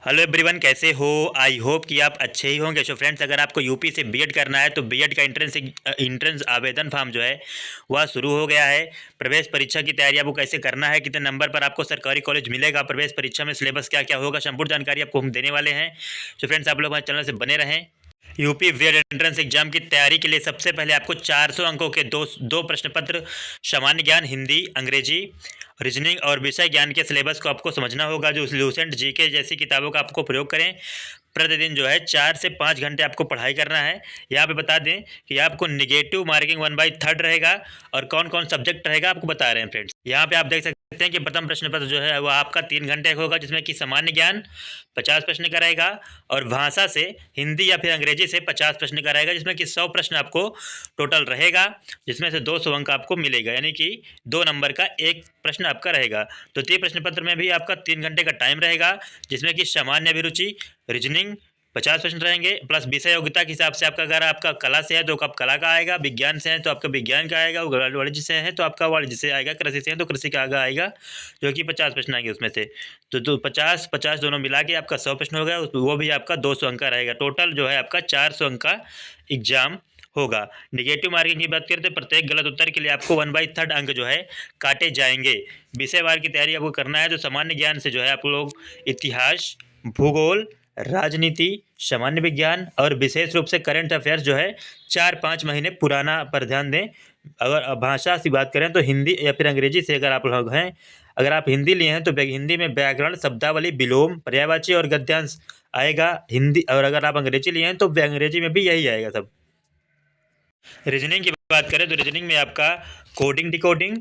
Hello everyone, कैसे हो? I hope कि आप अच्छे ही होंगे। सो फ्रेंड्स, अगर आपको यूपी से बीएड करना है तो बीएड का इंट्रेंस आवेदन फॉर्म जो है वह शुरू हो गया है। प्रवेश परीक्षा की तैयारी आपको कैसे करना है, कितने नंबर पर आपको सरकारी कॉलेज मिलेगा, प्रवेश परीक्षा में सिलेबस क्या क्या होगा, संपूर्ण जानकारी आपको हम देने वाले हैं। सो फ्रेंड्स, आप लोग हमारे चैनल से बने रहें। यूपी बीएड एंट्रेंस एग्जाम की तैयारी के लिए सबसे पहले आपको 400 अंकों के दो प्रश्न पत्र, सामान्य ज्ञान, हिंदी, अंग्रेजी, रीजनिंग और विषय ज्ञान के सिलेबस को आपको समझना होगा। जो लूसेंट जीके जैसी किताबों का आपको प्रयोग करें। प्रतिदिन जो है 4 से 5 घंटे आपको पढ़ाई करना है। यहाँ पे बता दें कि आपको निगेटिव मार्किंग 1/3 रहेगा और कौन कौन सब्जेक्ट रहेगा आपको बता रहे हैं फ्रेंड्स। यहाँ पे आप देख सकते हैं कि प्रथम प्रश्न पत्र जो है वो आपका 3 घंटे का होगा, जिसमें कि सामान्य ज्ञान 50 प्रश्न का रहेगा और भाषा से हिंदी या फिर अंग्रेजी से 50 प्रश्न का रहेगा, जिसमें कि 100 प्रश्न आपको टोटल रहेगा, जिसमें से 200 अंक आपको मिलेगा, यानी कि 2 नंबर का एक प्रश्न आपका रहेगा। तो 3 प्रश्न पत्र में भी आपका 3 घंटे का टाइम रहेगा, जिसमें कि सामान्य अभिरुचि, रीजनिंग 50 प्रश्न रहेंगे, प्लस विषय योग्यता के हिसाब से आपका, अगर आपका कला से है तो आप कला का आएगा, विज्ञान से है तो आपका विज्ञान का आएगा, वाणिज्य से है तो आपका वाणिज्य से आएगा, कृषि से है तो कृषि का आएगा, जो कि 50 प्रश्न आएंगे उसमें से। तो 50-50 दोनों मिला के आपका 100 प्रश्न हो गया, वो भी आपका 200 अंक का रहेगा। टोटल जो है आपका 400 अंक का एग्जाम होगा। निगेटिव मार्किंग की बात करें तो प्रत्येक गलत उत्तर के लिए आपको 1/3 अंक जो है काटे जाएंगे। विषयवार की तैयारी आपको करना है तो सामान्य ज्ञान से जो है आप लोग इतिहास, भूगोल, राजनीति, सामान्य विज्ञान और विशेष रूप से करंट अफेयर्स जो है 4-5 महीने पुराना पर ध्यान दें। अगर भाषा की बात करें तो हिंदी या फिर अंग्रेजी से अगर आप लोग हैं, अगर आप हिंदी लिए हैं तो हिंदी में व्याकरण, शब्दावली, विलोम, पर्यायवाची और गद्यांश आएगा हिंदी, और अगर आप अंग्रेजी लिए हैं तो अंग्रेजी में भी यही आएगा सब। रीजनिंग की बात करें तो रीजनिंग में आपका कोडिंग, डिकोडिंग,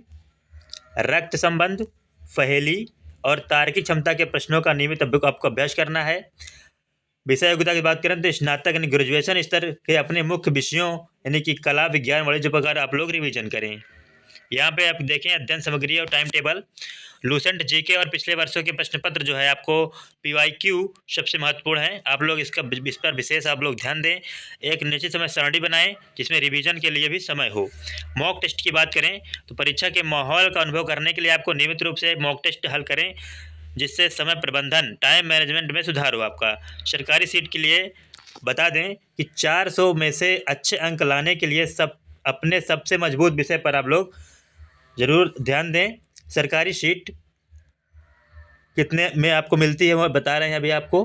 रक्त संबंध, पहेली और तार्किक क्षमता के प्रश्नों का नियमित आपको अभ्यास करना है। विषय योग्यता की बात करें तो स्नातक यानी ग्रेजुएशन स्तर के अपने मुख्य विषयों यानी कि कला, विज्ञान, वाणिज्य प्रकार आप लोग रिवीजन करें। यहाँ पे आप देखें अध्ययन सामग्री और टाइम टेबल, लूसेंट जीके और पिछले वर्षों के प्रश्न पत्र जो है आपको पीवाईक्यू सबसे महत्वपूर्ण है। आप लोग इस पर विशेष आप लोग ध्यान दें। एक निश्चित समय सारणी बनाएं जिसमें रिवीजन के लिए भी समय हो। मॉक टेस्ट की बात करें तो परीक्षा के माहौल का अनुभव करने के लिए आपको नियमित रूप से मॉक टेस्ट हल करें, जिससे समय प्रबंधन, टाइम मैनेजमेंट में सुधार हो आपका। सरकारी सीट के लिए बता दें कि 400 में से अच्छे अंक लाने के लिए अपने सबसे मजबूत विषय पर आप लोग ज़रूर ध्यान दें। सरकारी सीट कितने में आपको मिलती है वो बता रहे हैं अभी आपको।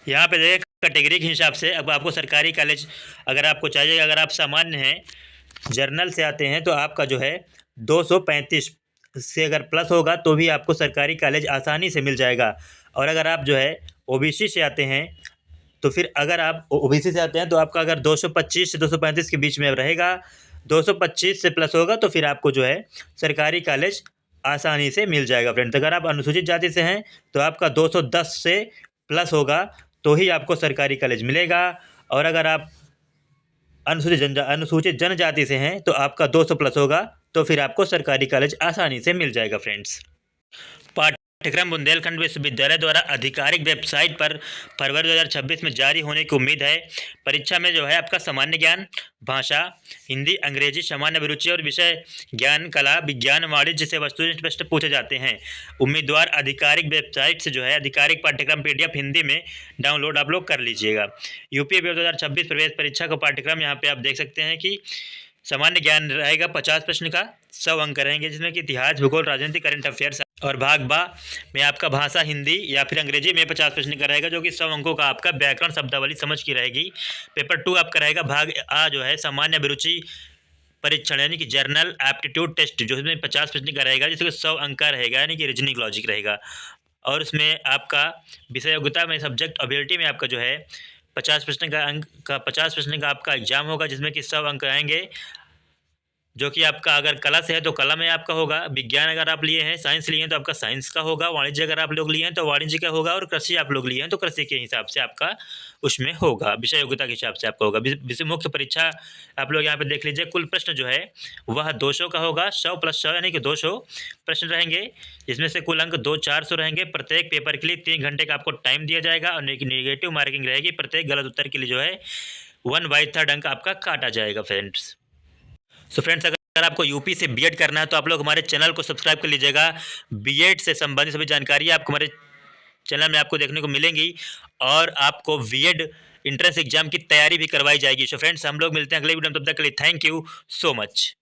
यहाँ पे देखिए कैटेगरी के हिसाब से अब आपको सरकारी कॉलेज अगर आपको चाहिए, अगर आप सामान्य हैं, जर्नल से आते हैं तो आपका जो है 235 से अगर प्लस होगा तो भी आपको सरकारी कॉलेज आसानी से मिल जाएगा। और अगर आप जो है ओबीसी से आते हैं तो फिर अगर आप ओबीसी से आते हैं तो आपका अगर 225 से 235 के बीच में रहेगा, 225 से प्लस होगा तो फिर आपको जो है सरकारी कॉलेज आसानी से मिल जाएगा फ्रेंड्स। अगर आप अनुसूचित जाति से हैं तो आपका 210 से प्लस होगा तो ही आपको सरकारी कॉलेज मिलेगा, और अगर आप अनुसूचित जनजाति से हैं तो आपका 200 प्लस होगा तो फिर आपको सरकारी कॉलेज आसानी से मिल जाएगा फ्रेंड्स। पाठ्यक्रम बुंदेलखंड विश्वविद्यालय द्वारा आधिकारिक वेबसाइट पर फरवरी 2026 में जारी होने की उम्मीद है। परीक्षा में जो है आपका सामान्य ज्ञान, भाषा, हिंदी, अंग्रेजी, सामान्य अभिरुचि और विषय ज्ञान, कला, विज्ञान, वाणिज्य से वस्तुनिष्ठ प्रश्न पूछे जाते हैं। उम्मीदवार आधिकारिक वेबसाइट से जो है आधिकारिक पाठ्यक्रम PDF हिंदी में डाउनलोड आप लोग कर लीजिएगा। यूपी 2026 प्रवेश परीक्षा का पाठ्यक्रम यहाँ पे आप देख सकते हैं कि सामान्य ज्ञान रहेगा 50 प्रश्न का, 100 अंक रहेंगे, जिसमें कि इतिहास, भूगोल, राजनीति, करंट अफेयर्स, और भाग बा में आपका भाषा, हिंदी या फिर अंग्रेजी में 50 प्रश्न का रहेगा, जो कि 100 अंकों का आपका व्याकरण, शब्दावली समझ की रहेगी। पेपर 2 आपका रहेगा भाग आ जो है सामान्य अभिरुचि परीक्षण यानी कि जर्नल एप्टीट्यूड टेस्ट, जो इसमें 50 प्रश्न का रहेगा, जिसमें 100 अंक का रहेगा, यानी कि रीजनिंग लॉजिक रहेगा। और उसमें आपका विषय योग्यता में सब्जेक्ट एबिलिटी में आपका जो है 50 प्रश्न का आपका एग्जाम होगा, जिसमें कि 100 अंक आएंगे, जो कि आपका अगर कला से है तो कला में आपका होगा, विज्ञान अगर आप लिए हैं, साइंस लिए हैं तो आपका साइंस का होगा, वाणिज्य अगर आप लोग लिए हैं तो वाणिज्य का होगा, और कृषि आप लोग लिए हैं तो कृषि के हिसाब से आपका उसमें होगा, विषय योग्यता के हिसाब से आपका होगा। विषय मुख्य परीक्षा आप लोग यहाँ पे देख लीजिए, कुल प्रश्न जो है वह 200 का होगा, 100 + 100 यानी कि 200 प्रश्न रहेंगे, जिसमें से कुल अंक 400 रहेंगे। प्रत्येक पेपर के लिए 3 घंटे का आपको टाइम दिया जाएगा, और निगेटिव मार्किंग रहेगी। प्रत्येक गलत उत्तर के लिए जो है 1/3 अंक आपका काटा जाएगा फ्रेंड्स। सो फ्रेंड्स, अगर आपको यूपी से बीएड करना है तो आप लोग हमारे चैनल को सब्सक्राइब कर लीजिएगा। बीएड से संबंधित सभी जानकारी आपको हमारे चैनल में आपको देखने को मिलेंगी और आपको बीएड एंट्रेंस एग्जाम की तैयारी भी करवाई जाएगी। सो फ्रेंड्स, हम लोग मिलते हैं अगले वीडियो में, तब तक के लिए थैंक यू सो मच।